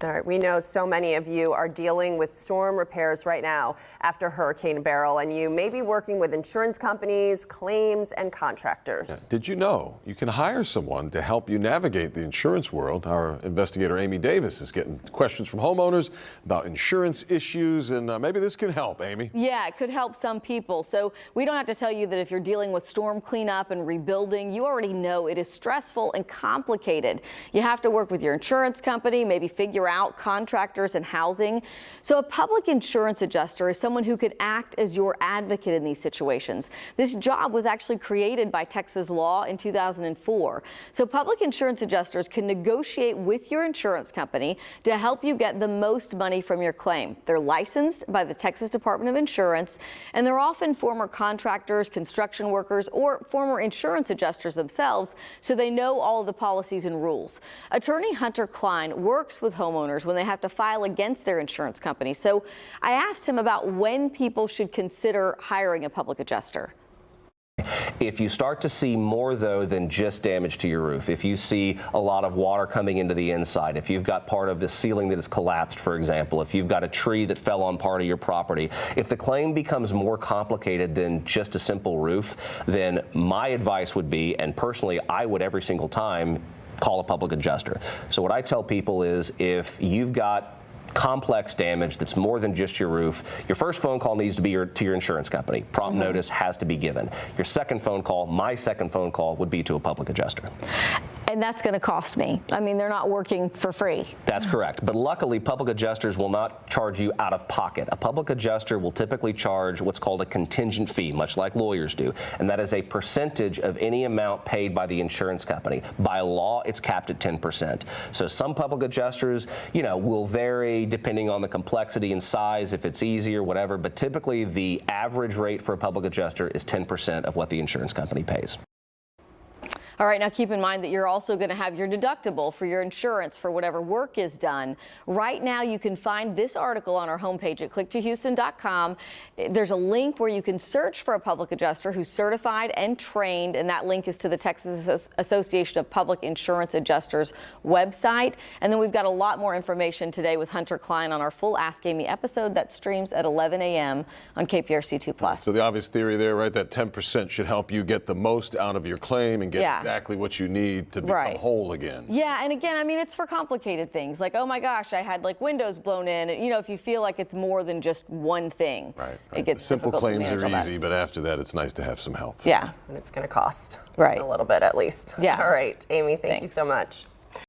All right, we know so many of you are dealing with storm repairs right now after Hurricane Beryl, and you may be working with insurance companies, claims, and contractors. Yeah. Did you know you can hire someone to help you navigate the insurance world? Our investigator Amy Davis is getting questions from homeowners about insurance issues, and maybe this can help, Amy. Yeah, it could help some people. So we don't have to tell you that if you're dealing with storm cleanup and rebuilding, you already know it is stressful and complicated. You have to work with your insurance company, maybe figure out contractors and housing. So a public insurance adjuster is someone who could act as your advocate in these situations. This job was actually created by Texas law in 2004. So public insurance adjusters can negotiate with your insurance company to help you get the most money from your claim. They're licensed by the Texas Department of Insurance, and they're often former contractors, construction workers, or former insurance adjusters themselves, so they know all of the policies and rules. Attorney Hunter Klein works with homeowners when they have to file against their insurance company. So I asked him about when people should consider hiring a public adjuster. If you start to see more, though, than just damage to your roof, if you see a lot of water coming into the inside, if you've got part of the ceiling that is collapsed, for example, if you've got a tree that fell on part of your property, if the claim becomes more complicated than just a simple roof, then my advice would be, and personally I would every single time, call a public adjuster. So what I tell people is if you've got complex damage that's more than just your roof, your first phone call needs to be to your insurance company. Prompt notice has to be given. Your second phone call, my second phone call, would be to a public adjuster. And that's going to cost me. I mean, they're not working for free. That's correct. But luckily, public adjusters will not charge you out of pocket. A public adjuster will typically charge what's called a contingent fee, much like lawyers do. And that is a percentage of any amount paid by the insurance company. By law, it's capped at 10%. So some public adjusters, will vary depending on the complexity and size, if it's easy or whatever. But typically, the average rate for a public adjuster is 10% of what the insurance company pays. All right, now keep in mind that you're also going to have your deductible for your insurance for whatever work is done. Right now, you can find this article on our homepage at click2houston.com. There's a link where you can search for a public adjuster who's certified and trained, and that link is to the Texas Association of Public Insurance Adjusters website. And then we've got a lot more information today with Hunter Klein on our full Ask Amy episode that streams at 11 a.m. on KPRC2+. So the obvious theory there, right, that 10% should help you get the most out of your claim and get exactly what you need to become whole again. Yeah, and again, I mean, it's for complicated things like, oh my gosh, I had like windows blown in. And, if you feel like it's more than just one thing, it gets simple claims are easy, but after that, it's nice to have some help. Yeah, And it's going to cost a little bit at least. Yeah. All right, Amy, thank you so much.